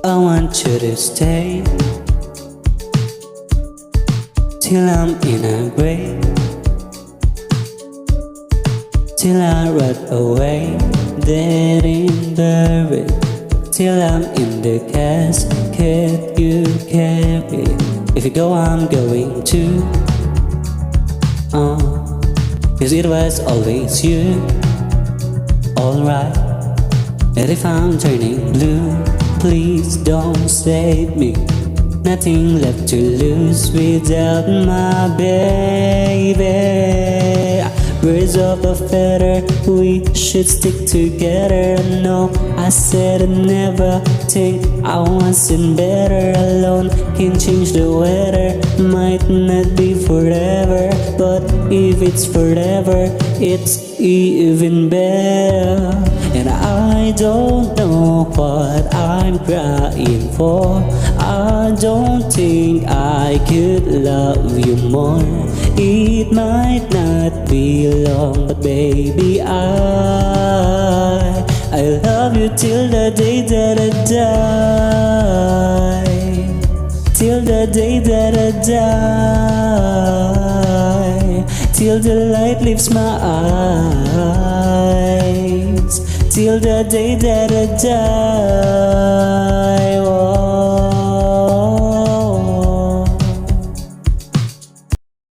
I want you to stay till I'm in a grave, till I rot away, dead and buried, till I'm in the casket you carry. If you go, I'm going too. 'Cause it was always you. Alright, and if I'm turning blue, please don't save me. Nothing left to lose without my baby. Birds of a feather, we should stick together. No, I said I'd never think I wasn't better alone. Can change the weather, might not be forever, but if it's forever, it's even better. And I don't know what I'm crying for. I don't think I could love you more. It might not be long, but baby, I love you till the day that I die. Till the day that I die. Till the light leaves my eyes. Till the day that I die. Oh.